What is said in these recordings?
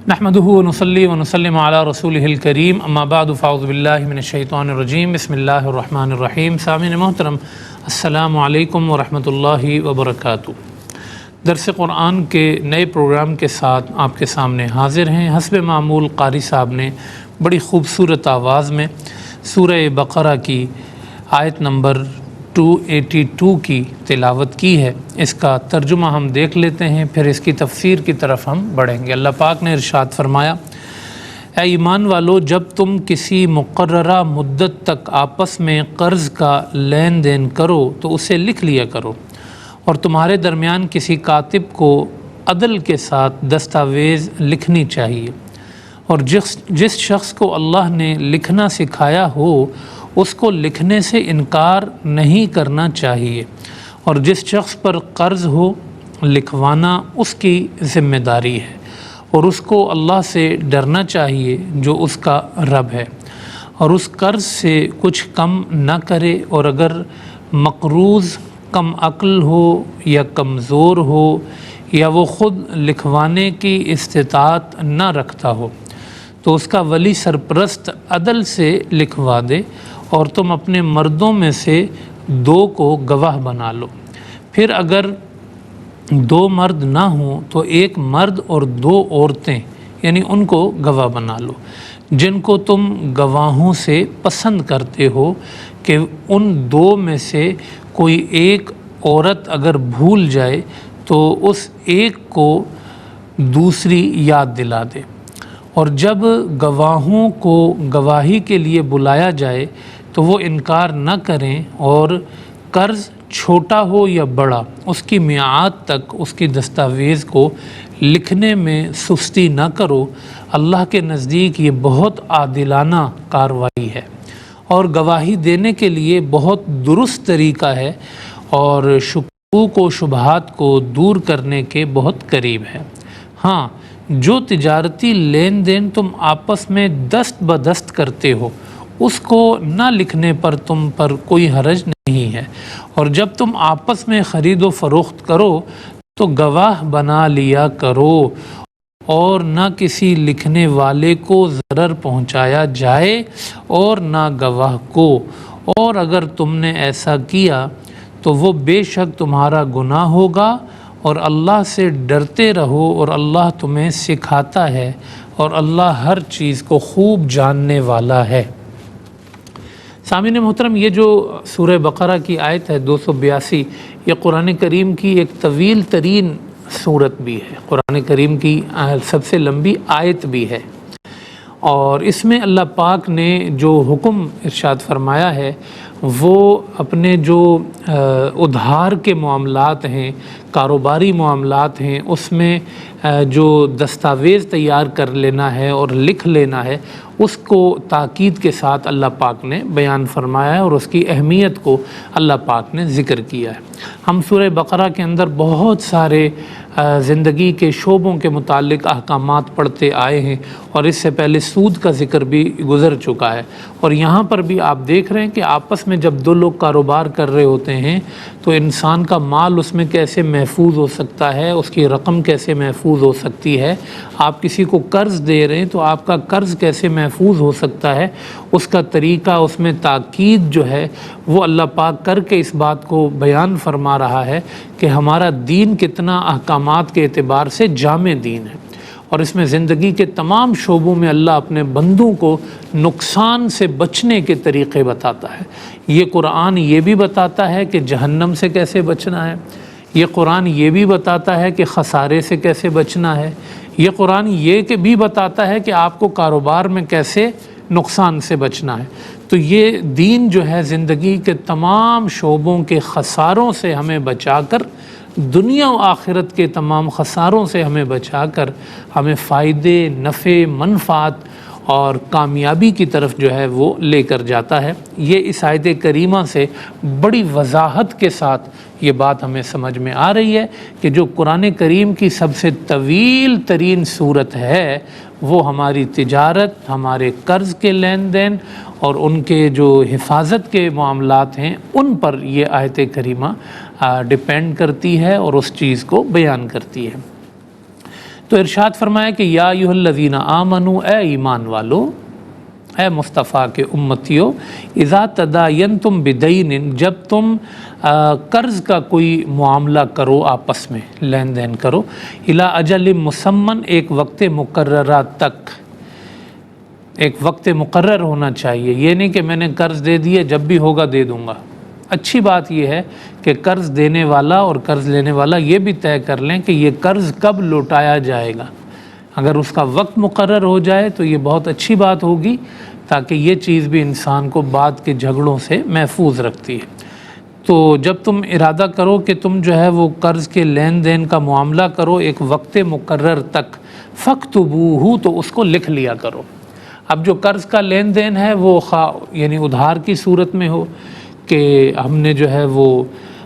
نحمده ونصلي ونسلم على رسوله الكريم اما بعد فاعوذ باللہ من الشیطان الرجیم بسم اللہ الرحمن الرحیم۔ سامعین محترم السلام علیکم ورحمۃ اللہ وبرکاتہ۔ درس قرآن کے نئے پروگرام کے ساتھ آپ کے سامنے حاضر ہیں۔ حسب معمول قاری صاحب نے بڑی خوبصورت آواز میں سورہ بقرہ کی آیت نمبر 282 کی تلاوت کی ہے۔ اس کا ترجمہ ہم دیکھ لیتے ہیں، پھر اس کی تفسیر کی طرف ہم بڑھیں گے۔ اللہ پاک نے ارشاد فرمایا، اے ایمان والو، جب تم کسی مقررہ مدت تک آپس میں قرض کا لین دین کرو تو اسے لکھ لیا کرو، اور تمہارے درمیان کسی کاتب کو عدل کے ساتھ دستاویز لکھنی چاہیے، اور جس شخص کو اللہ نے لکھنا سکھایا ہو اس کو لکھنے سے انکار نہیں کرنا چاہیے، اور جس شخص پر قرض ہو لکھوانا اس کی ذمہ داری ہے، اور اس کو اللہ سے ڈرنا چاہیے جو اس کا رب ہے، اور اس قرض سے کچھ کم نہ کرے، اور اگر مقروض کم عقل ہو یا کمزور ہو یا وہ خود لکھوانے کی استطاعت نہ رکھتا ہو تو اس کا ولی سرپرست عدل سے لکھوا دے، اور تم اپنے مردوں میں سے 2 کو گواہ بنا لو۔ پھر اگر 2 مرد نہ ہوں تو 1 مرد اور 2 عورتیں، یعنی ان کو گواہ بنا لو، جن کو تم گواہوں سے پسند کرتے ہو کہ ان 2 میں سے کوئی ایک عورت اگر بھول جائے تو اس ایک کو دوسری یاد دلا دے، اور جب گواہوں کو گواہی کے لیے بلایا جائے تو وہ انکار نہ کریں، اور قرض چھوٹا ہو یا بڑا اس کی میعاد تک اس کی دستاویز کو لکھنے میں سستی نہ کرو۔ اللہ کے نزدیک یہ بہت عادلانہ کارروائی ہے، اور گواہی دینے کے لیے بہت درست طریقہ ہے، اور شکوک و شبہات کو دور کرنے کے بہت قریب ہے۔ ہاں، جو تجارتی لین دین تم آپس میں دست بدست کرتے ہو اس کو نہ لکھنے پر تم پر کوئی حرج نہیں ہے، اور جب تم آپس میں خرید و فروخت کرو تو گواہ بنا لیا کرو، اور نہ کسی لکھنے والے کو ضرر پہنچایا جائے اور نہ گواہ کو، اور اگر تم نے ایسا کیا تو وہ بے شک تمہارا گناہ ہوگا، اور اللہ سے ڈرتے رہو، اور اللہ تمہیں سکھاتا ہے، اور اللہ ہر چیز کو خوب جاننے والا ہے۔ سامعین محترم، یہ جو سورہ بقرہ کی آیت ہے 282، یہ قرآن کریم کی ایک طویل ترین سورت بھی ہے، قرآن کریم کی سب سے لمبی آیت بھی ہے، اور اس میں اللہ پاک نے جو حکم ارشاد فرمایا ہے وہ اپنے جو ادھار کے معاملات ہیں، کاروباری معاملات ہیں، اس میں جو دستاویز تیار کر لینا ہے اور لکھ لینا ہے اس کو تاکید کے ساتھ اللہ پاک نے بیان فرمایا ہے، اور اس کی اہمیت کو اللہ پاک نے ذکر کیا ہے۔ ہم سورہ بقرہ کے اندر بہت سارے زندگی کے شعبوں کے متعلق احکامات پڑھتے آئے ہیں، اور اس سے پہلے سود کا ذکر بھی گزر چکا ہے، اور یہاں پر بھی آپ دیکھ رہے ہیں کہ آپس میں جب 2 لوگ کاروبار کر رہے ہوتے ہیں تو انسان کا مال اس میں کیسے محفوظ ہو سکتا ہے، اس کی رقم کیسے محفوظ ہو سکتی ہے، آپ کسی کو قرض دے رہے ہیں تو آپ کا قرض کیسے محفوظ ہو سکتا ہے، اس کا طریقہ، اس میں تاکید جو ہے وہ اللہ پاک کر کے اس بات کو بیان فرما رہا ہے کہ ہمارا دین کتنا احکامات کے اعتبار سے جامع دین ہے، اور اس میں زندگی کے تمام شعبوں میں اللہ اپنے بندوں کو نقصان سے بچنے کے طریقے بتاتا ہے۔ یہ قرآن یہ بھی بتاتا ہے کہ جہنم سے کیسے بچنا ہے، یہ قرآن یہ بھی بتاتا ہے کہ خسارے سے کیسے بچنا ہے، یہ قرآن یہ کہ بھی بتاتا ہے کہ آپ کو کاروبار میں کیسے نقصان سے بچنا ہے۔ تو یہ دین جو ہے زندگی کے تمام شعبوں کے خساروں سے ہمیں بچا کر، دنیا و آخرت کے تمام خساروں سے ہمیں بچا کر ہمیں فائدے، نفع، منفعت اور کامیابی کی طرف جو ہے وہ لے کر جاتا ہے۔ یہ اس آیت کریمہ سے بڑی وضاحت کے ساتھ یہ بات ہمیں سمجھ میں آ رہی ہے کہ جو قرآن کریم کی سب سے طویل ترین صورت ہے وہ ہماری تجارت، ہمارے قرض کے لین دین اور ان کے جو حفاظت کے معاملات ہیں ان پر یہ آیت کریمہ ڈیپینڈ کرتی ہے اور اس چیز کو بیان کرتی ہے۔ تو ارشاد فرمایا کہ یا ایھا الذین آمنوا، اے ایمان والو، اے مصطفیٰ کے امتیو، اذا تداینتم بدین، جب تم قرض کا کوئی معاملہ کرو، آپس میں لین دین کرو، الی اجل مسمن، ایک وقت مقررہ تک، ایک وقت مقرر ہونا چاہیے، یہ نہیں کہ میں نے قرض دے دیے جب بھی ہوگا دے دوں گا۔ اچھی بات یہ ہے کہ قرض دینے والا اور قرض لینے والا یہ بھی طے کر لیں کہ یہ قرض کب لوٹایا جائے گا۔ اگر اس کا وقت مقرر ہو جائے تو یہ بہت اچھی بات ہوگی، تاکہ یہ چیز بھی انسان کو بعد کے جھگڑوں سے محفوظ رکھتی ہے۔ تو جب تم ارادہ کرو کہ تم جو ہے وہ قرض کے لین دین کا معاملہ کرو ایک وقت مقرر تک، فاکتبوہ، تو اس کو لکھ لیا کرو۔ اب جو قرض کا لین دین ہے وہ یعنی ادھار کی صورت میں ہو کہ ہم نے جو ہے وہ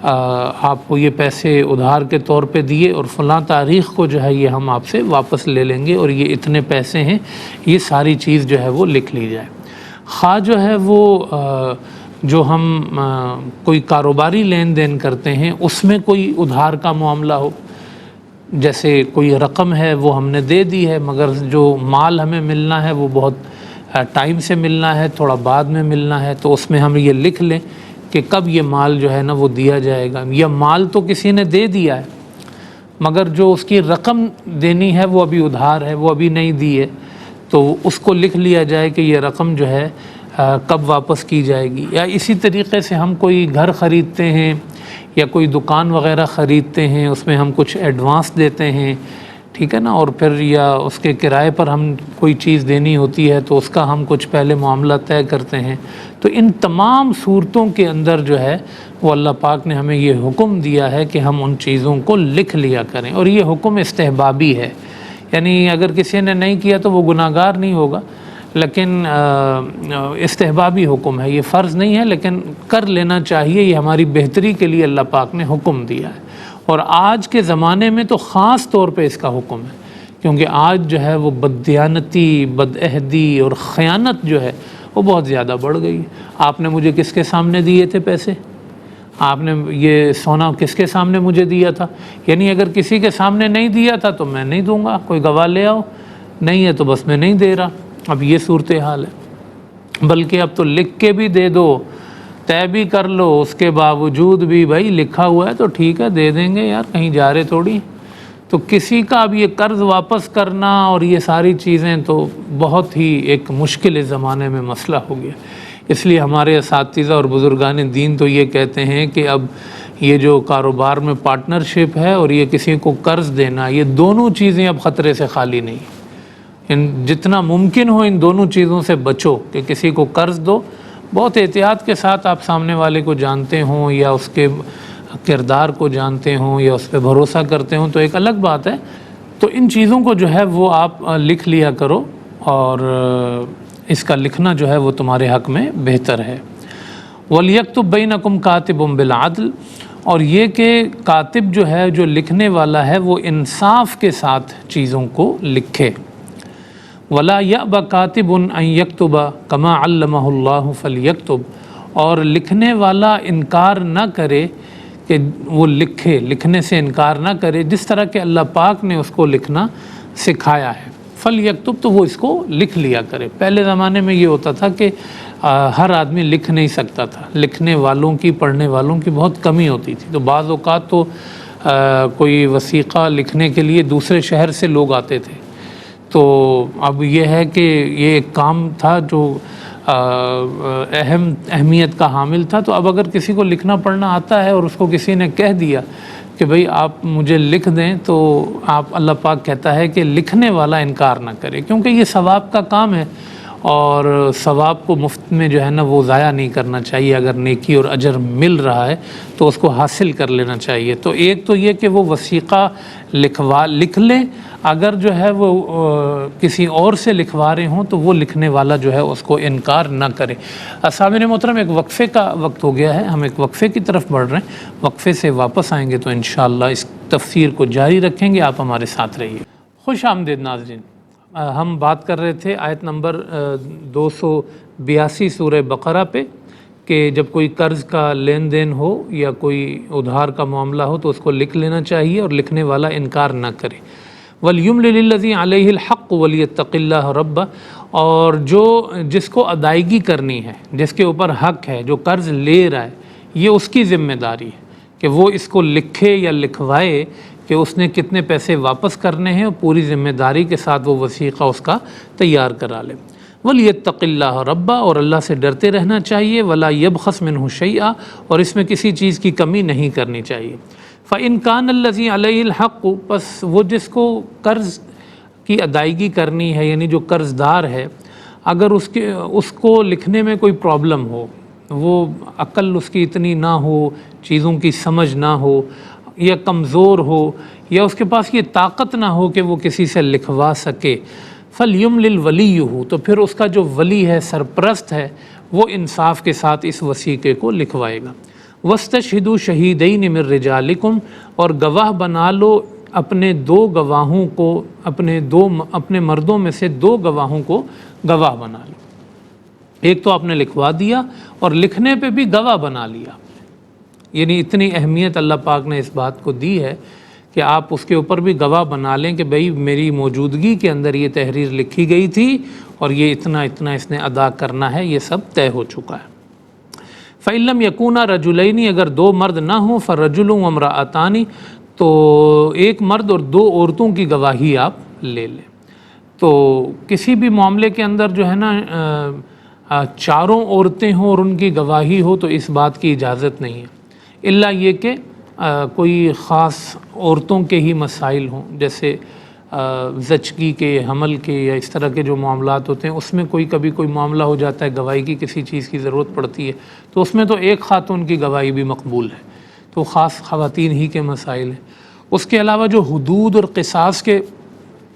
آپ کو یہ پیسے ادھار کے طور پہ دیے اور فلاں تاریخ کو جو ہے یہ ہم آپ سے واپس لے لیں گے اور یہ اتنے پیسے ہیں، یہ ساری چیز جو ہے وہ لکھ لی جائے۔ خواہ جو ہے وہ جو ہم کوئی کاروباری لین دین کرتے ہیں اس میں کوئی ادھار کا معاملہ ہو، جیسے کوئی رقم ہے وہ ہم نے دے دی ہے مگر جو مال ہمیں ملنا ہے وہ بہت ٹائم سے ملنا ہے، تھوڑا بعد میں ملنا ہے، تو اس میں ہم یہ لکھ لیں کہ کب یہ مال جو ہے نا وہ دیا جائے گا۔ یا مال تو کسی نے دے دیا ہے مگر جو اس کی رقم دینی ہے وہ ابھی ادھار ہے، وہ ابھی نہیں دی ہے، تو اس کو لکھ لیا جائے کہ یہ رقم جو ہے کب واپس کی جائے گی۔ یا اسی طریقے سے ہم کوئی گھر خریدتے ہیں یا کوئی دکان وغیرہ خریدتے ہیں، اس میں ہم کچھ ایڈوانس دیتے ہیں، ٹھیک ہے نا، اور پھر یا اس کے کرائے پر ہم کوئی چیز دینی ہوتی ہے تو اس کا ہم کچھ پہلے معاملہ طے کرتے ہیں۔ تو ان تمام صورتوں کے اندر جو ہے وہ اللہ پاک نے ہمیں یہ حکم دیا ہے کہ ہم ان چیزوں کو لکھ لیا کریں، اور یہ حکم استحبابی ہے، یعنی اگر کسی نے نہیں کیا تو وہ گناہ گار نہیں ہوگا، لیکن استحبابی حکم ہے، یہ فرض نہیں ہے لیکن کر لینا چاہیے، یہ ہماری بہتری کے لیے اللہ پاک نے حکم دیا ہے۔ اور آج کے زمانے میں تو خاص طور پہ اس کا حکم ہے، کیونکہ آج جو ہے وہ بددیانتی، بدعہدی اور خیانت جو ہے وہ بہت زیادہ بڑھ گئی ہے۔ آپ نے مجھے کس کے سامنے دیے تھے پیسے؟ آپ نے یہ سونا کس کے سامنے مجھے دیا تھا؟ یعنی اگر کسی کے سامنے نہیں دیا تھا تو میں نہیں دوں گا، کوئی گواہ لے آؤ، نہیں ہے تو بس میں نہیں دے رہا۔ اب یہ صورتحال ہے، بلکہ اب تو لکھ کے بھی دے دو، طے بھی کر لو، اس کے باوجود بھی بھائی لکھا ہوا ہے تو ٹھیک ہے دے دیں گے یار، کہیں جا رہے تھوڑی۔ تو کسی کا اب یہ قرض واپس کرنا اور یہ ساری چیزیں تو بہت ہی ایک مشکل زمانے میں مسئلہ ہو گیا۔ اس لیے ہمارے اساتذہ اور بزرگان دین تو یہ کہتے ہیں کہ اب یہ جو کاروبار میں پارٹنرشپ ہے اور یہ کسی کو قرض دینا، یہ دونوں چیزیں اب خطرے سے خالی نہیں۔ جتنا ممکن ہو ان دونوں چیزوں سے بچو، کہ کسی کو قرض دو بہت احتیاط کے ساتھ، آپ سامنے والے کو جانتے ہوں یا اس کے کردار کو جانتے ہوں یا اس پہ بھروسہ کرتے ہوں تو ایک الگ بات ہے۔ تو ان چیزوں کو جو ہے وہ آپ لکھ لیا کرو، اور اس کا لکھنا جو ہے وہ تمہارے حق میں بہتر ہے۔ وَلْيَكْتُبْ بَيْنَكُمْ كَاتِبٌ بِالْعَدْلِ، اور یہ کہ کاتب جو ہے، جو لکھنے والا ہے، وہ انصاف کے ساتھ چیزوں کو لکھے۔ وَلَا يَأْبَ كَاتِبٌ أَن يَكْتُبَ كَمَا عَلَّمَهُ اللَّهُ فَلْيَكْتُبْ، اور لکھنے والا انکار نہ کرے کہ وہ لکھنے سے انکار نہ کرے جس طرح کہ اللہ پاک نے اس کو لکھنا سکھایا ہے۔ فَلْيَكْتُبْ، تو وہ اس کو لکھ لیا کرے۔ پہلے زمانے میں یہ ہوتا تھا کہ ہر آدمی لکھ نہیں سکتا تھا، لکھنے والوں کی، پڑھنے والوں کی بہت کمی ہوتی تھی، تو بعض اوقات تو کوئی وثیقہ لکھنے کے لیے دوسرے شہر سے لوگ آتے تھے۔ تو اب یہ ہے کہ یہ ایک کام تھا جو اہمیت کا حامل تھا، تو اب اگر کسی کو لکھنا پڑھنا آتا ہے اور اس کو کسی نے کہہ دیا کہ بھئی آپ مجھے لکھ دیں، تو آپ اللہ پاک کہتا ہے کہ لکھنے والا انکار نہ کرے، کیونکہ یہ ثواب کا کام ہے اور ثواب کو مفت میں جو ہے نا وہ ضائع نہیں کرنا چاہیے۔ اگر نیکی اور اجر مل رہا ہے تو اس کو حاصل کر لینا چاہیے۔ تو ایک تو یہ کہ وہ وثیقہ لکھ لیں، اگر جو ہے وہ کسی اور سے لکھوا رہے ہوں تو وہ لکھنے والا جو ہے اس کو انکار نہ کرے۔ سامعین محترم، ایک وقفے کا وقت ہو گیا ہے، ہم ایک وقفے کی طرف بڑھ رہے ہیں، وقفے سے واپس آئیں گے تو انشاءاللہ اس تفسیر کو جاری رکھیں گے، آپ ہمارے ساتھ رہیے۔ خوش آمدید ناظرین، ہم بات کر رہے تھے آیت نمبر 282 سورہ بقرہ پہ، کہ جب کوئی قرض کا لین دین ہو یا کوئی ادھار کا معاملہ ہو تو اس کو لکھ لینا چاہیے اور لکھنے والا انکار نہ کرے۔ وَلْيُمْلِلِ الَّذِي عَلَيْهِ الْحَقُّ وَلْيَتَّقِ اللَّهَ رَبَّهُ، اور جس کو ادائیگی کرنی ہے، جس کے اوپر حق ہے، جو قرض لے رہا ہے، یہ اس کی ذمہ داری ہے کہ وہ اس کو لکھے یا لکھوائے کہ اس نے کتنے پیسے واپس کرنے ہیں، اور پوری ذمہ داری کے ساتھ وہ وثیقہ اس کا تیار کرا لے۔ وَلْيَتَّقِ اللَّهَ رَبَّهُ، اور اللہ سے ڈرتے رہنا چاہیے، وَلَا يَبْخَسْ مِنْهُ شَيْئًا، اور اس میں کسی چیز کی کمی نہیں کرنی چاہیے۔ فَإِنْ كَانَ الَّذِي عَلَيْهِ الْحَقُّ، پس وہ جس کو قرض کی ادائیگی کرنی ہے، یعنی جو قرض دار ہے، اگر اس کو لکھنے میں کوئی پرابلم ہو، وہ عقل اس کی اتنی نہ ہو، چیزوں کی سمجھ نہ ہو، یا کمزور ہو، یا اس کے پاس یہ طاقت نہ ہو کہ وہ کسی سے لکھوا سکے، فَلْيُمْلِلْ وَلِيُّهُ، تو پھر اس کا جو ولی ہے، سرپرست ہے، وہ انصاف کے ساتھ اس وثیقے کو لکھوائے گا۔ وَاسْتَشْهِدُوا شَهِيدَيْنِ مِن رِجَالِكُمْ، اور گواہ بنا لو اپنے دو گواہوں کو، اپنے مردوں میں سے دو گواہوں کو گواہ بنا لو۔ ایک تو آپ نے لکھوا دیا، اور لکھنے پہ بھی گواہ بنا لیا، یعنی اتنی اہمیت اللہ پاک نے اس بات کو دی ہے کہ آپ اس کے اوپر بھی گواہ بنا لیں کہ بھئی میری موجودگی کے اندر یہ تحریر لکھی گئی تھی، اور یہ اتنا اس نے ادا کرنا ہے، یہ سب طے ہو چکا ہے۔ فَإِن لَّمْ يَكُونَا رَجُلَيْنِ، اگر دو مرد نہ ہوں، فَرَجُلٌ وَامْرَأَتَانِ، تو ایک مرد اور دو عورتوں کی گواہی آپ لے لیں۔ تو کسی بھی معاملے کے اندر جو ہے نا چاروں عورتیں ہوں اور ان کی گواہی ہو تو اس بات کی اجازت نہیں ہے، الا یہ کہ کوئی خاص عورتوں کے ہی مسائل ہوں، جیسے زچگی کے، حمل کے، یا اس طرح کے جو معاملات ہوتے ہیں، اس میں کبھی کوئی معاملہ ہو جاتا ہے، گواہی کی کسی چیز کی ضرورت پڑتی ہے، تو اس میں تو ایک خاتون کی گواہی بھی مقبول ہے، تو خاص خواتین ہی کے مسائل ہیں۔ اس کے علاوہ جو حدود اور قصاص کے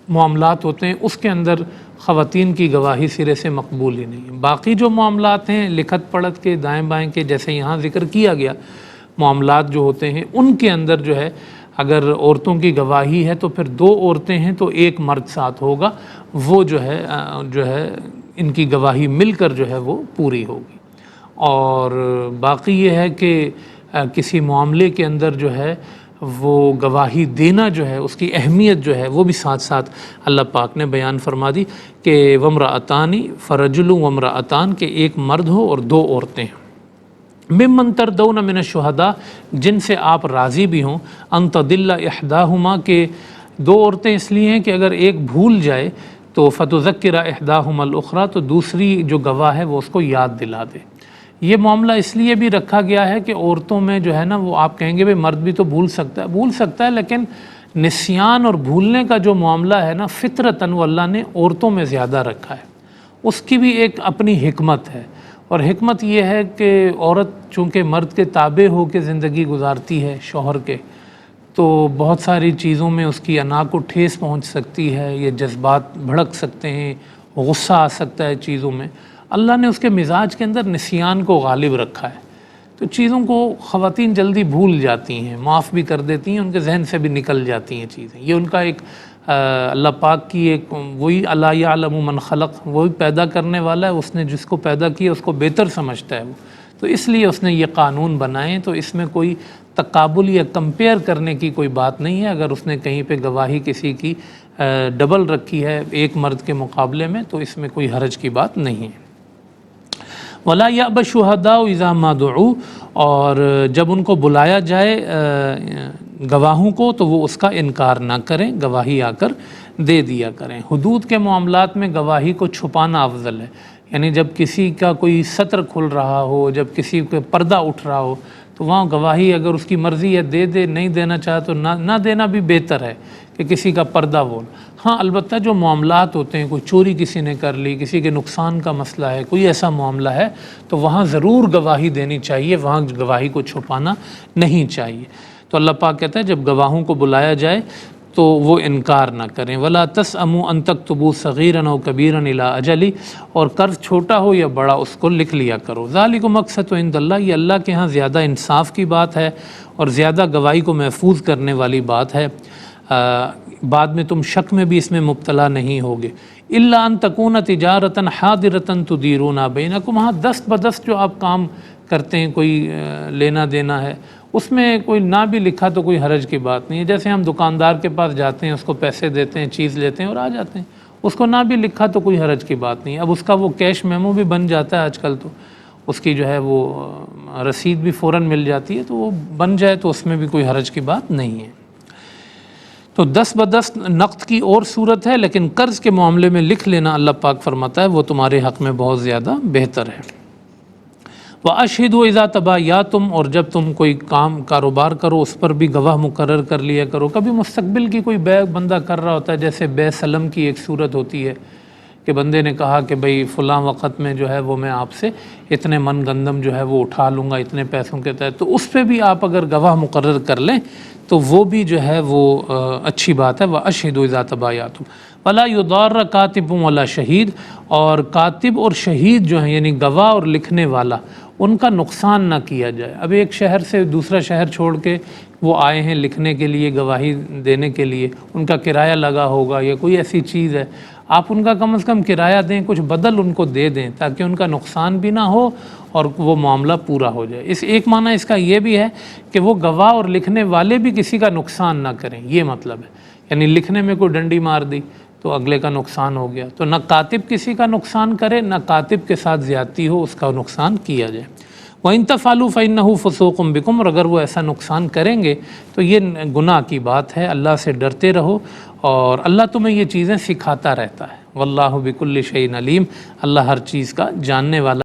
معاملات ہوتے ہیں، اس کے اندر خواتین کی گواہی سرے سے مقبول ہی نہیں ہے۔ باقی جو معاملات ہیں لکھت پڑھت کے، دائیں بائیں کے، جیسے یہاں ذکر کیا گیا معاملات جو ہوتے ہیں، ان کے اندر جو ہے اگر عورتوں کی گواہی ہے تو پھر دو عورتیں ہیں تو ایک مرد ساتھ ہوگا، وہ جو ہے ان کی گواہی مل کر جو ہے وہ پوری ہوگی۔ اور باقی یہ ہے کہ کسی معاملے کے اندر جو ہے وہ گواہی دینا جو ہے، اس کی اہمیت جو ہے وہ بھی ساتھ ساتھ اللہ پاک نے بیان فرما دی کہ وَامْرَأَتَانِ فَرَجُلٌ وَامْرَأَتَانِ، کہ ایک مرد ہو اور دو عورتیں ہیں، ممن تردون من الشہداء، جن سے آپ راضی بھی ہوں، ان تضل احداہما، کہ دو عورتیں اس لیے ہیں کہ اگر ایک بھول جائے تو فتذکر احداہما الاخری، تو دوسری جو گواہ ہے وہ اس کو یاد دلا دے۔ یہ معاملہ اس لیے بھی رکھا گیا ہے کہ عورتوں میں جو ہے نا، وہ آپ کہیں گے بھئی مرد بھی تو بھول سکتا ہے، لیکن نسیان اور بھولنے کا جو معاملہ ہے نا، فطرتاً وہ اللہ نے عورتوں میں زیادہ رکھا ہے، اس کی بھی ایک اپنی حکمت ہے، اور حکمت یہ ہے کہ عورت چونکہ مرد کے تابع ہو کے زندگی گزارتی ہے شوہر کے، تو بہت ساری چیزوں میں اس کی انا کو ٹھیس پہنچ سکتی ہے، یہ جذبات بھڑک سکتے ہیں، غصہ آ سکتا ہے چیزوں میں۔ اللہ نے اس کے مزاج کے اندر نسیان کو غالب رکھا ہے، تو چیزوں کو خواتین جلدی بھول جاتی ہیں، معاف بھی کر دیتی ہیں، ان کے ذہن سے بھی نکل جاتی ہیں چیزیں۔ یہ ان کا ایک اللہ پاک کی ایک وہی الا یعلم من خلق، وہی پیدا کرنے والا ہے، اس نے جس کو پیدا کیا اس کو بہتر سمجھتا ہے وہ، تو اس لیے اس نے یہ قانون بنائے، تو اس میں کوئی تقابل یا کمپیئر کرنے کی کوئی بات نہیں ہے۔ اگر اس نے کہیں پہ گواہی کسی کی ڈبل رکھی ہے ایک مرد کے مقابلے میں، تو اس میں کوئی حرج کی بات نہیں ہے۔ وَلَا يَأْبَ الشُّهَدَاءُ إِذَا مَا دُعُوا، اور جب ان کو بلایا جائے گواہوں کو تو وہ اس کا انکار نہ کریں، گواہی آ کر دے دیا کریں۔ حدود کے معاملات میں گواہی کو چھپانا افضل ہے، یعنی جب کسی کا کوئی سطر کھل رہا ہو، جب کسی کا پردہ اٹھ رہا ہو، تو وہاں گواہی اگر اس کی مرضی ہے دے، نہیں دینا چاہے تو نہ دینا بھی بہتر ہے کہ کسی کا پردہ وہ۔ ہاں البتہ جو معاملات ہوتے ہیں، کوئی چوری کسی نے کر لی، کسی کے نقصان کا مسئلہ ہے، کوئی ایسا معاملہ ہے، تو وہاں ضرور گواہی دینی چاہیے، وہاں گواہی کو چھپانا نہیں چاہیے۔ تو اللہ پاک کہتا ہے جب گواہوں کو بلایا جائے تو وہ انکار نہ کریں۔ وَلَا تَسْأَمُوا أَن تَكْتُبُوا صَغِيرًا أَوْ كَبِيرًا إِلَىٰ أَجَلِهِ، اور قرض چھوٹا ہو یا بڑا اس کو لکھ لیا کرو۔ ذَلِكُمْ أَقْسَطُ عِندَ اللَّهِ، یہ اللہ کے ہاں زیادہ انصاف کی بات ہے اور زیادہ گواہی کو محفوظ کرنے والی بات ہے، بعد میں تم شک میں بھی اس میں مبتلا نہیں ہوگے۔ إِلَّا أَن تَكُونَ تِجَارَةً حَاضِرَةً تُدِيرُونَ بَيْنَكُمْ، ہاں دست بدست جو آپ کام کرتے ہیں، کوئی لینا دینا ہے، اس میں کوئی نہ بھی لکھا تو کوئی حرج کی بات نہیں ہے. جیسے ہم دکاندار کے پاس جاتے ہیں، اس کو پیسے دیتے ہیں، چیز لیتے ہیں اور آ جاتے ہیں، اس کو نہ بھی لکھا تو کوئی حرج کی بات نہیں ہے. اب اس کا وہ کیش میمو بھی بن جاتا ہے آج کل، تو اس کی جو ہے وہ رسید بھی فوراً مل جاتی ہے، تو وہ بن جائے تو اس میں بھی کوئی حرج کی بات نہیں ہے. تو 10 نقد کی اور صورت ہے، لیکن قرض کے معاملے میں لکھ لینا اللہ پاک فرماتا ہے وہ تمہارے حق میں بہت زیادہ بہتر ہے. وَأَشْهِدُوا اِذَا تَبَايَعْتُمْ، اور جب تم کوئی کاروبار کرو اس پر بھی گواہ مقرر کر لیا کرو. کبھی مستقبل کی کوئی بے بندہ کر رہا ہوتا ہے، جیسے بے سلم کی ایک صورت ہوتی ہے کہ بندے نے کہا کہ بھئی فلاں وقت میں جو ہے وہ میں آپ سے اتنے من گندم جو ہے وہ اٹھا لوں گا اتنے پیسوں کے تحت، تو اس پہ بھی آپ اگر گواہ مقرر کر لیں تو وہ بھی جو ہے وہ اچھی بات ہے. وَأَشْهِدُوا اِذَا تَبَايَعْتُمْ وَلَا يُضَارَّ كَاتِبٌ وَلَا شَهِيدٌ، اور کاتب اور شہید جو ہیں یعنی گواہ اور لکھنے والا، ان کا نقصان نہ کیا جائے. اب ایک شہر سے دوسرا شہر چھوڑ کے وہ آئے ہیں لکھنے کے لیے، گواہی دینے کے لیے، ان کا کرایہ لگا ہوگا یا کوئی ایسی چیز ہے، آپ ان کا کم از کم کرایہ دیں، کچھ بدل ان کو دے دیں تاکہ ان کا نقصان بھی نہ ہو اور وہ معاملہ پورا ہو جائے. اس ایک معنی اس کا یہ بھی ہے کہ وہ گواہ اور لکھنے والے بھی کسی کا نقصان نہ کریں، یہ مطلب ہے. یعنی لکھنے میں کوئی ڈنڈی مار دی تو اگلے کا نقصان ہو گیا، تو نہ کاتب کسی کا نقصان کرے، نہ کاتب کے ساتھ زیادتی ہو، اس کا نقصان کیا جائے. وَإِن تَفْعَلُوا فَإِنَّهُ فُسُوقٌ بِكُمْ، اور اگر وہ ایسا نقصان کریں گے تو یہ گناہ کی بات ہے. اللہ سے ڈرتے رہو اور اللہ تمہیں یہ چیزیں سکھاتا رہتا ہے. واللہ بکل شیء علیم، اللہ ہر چیز کا جاننے والا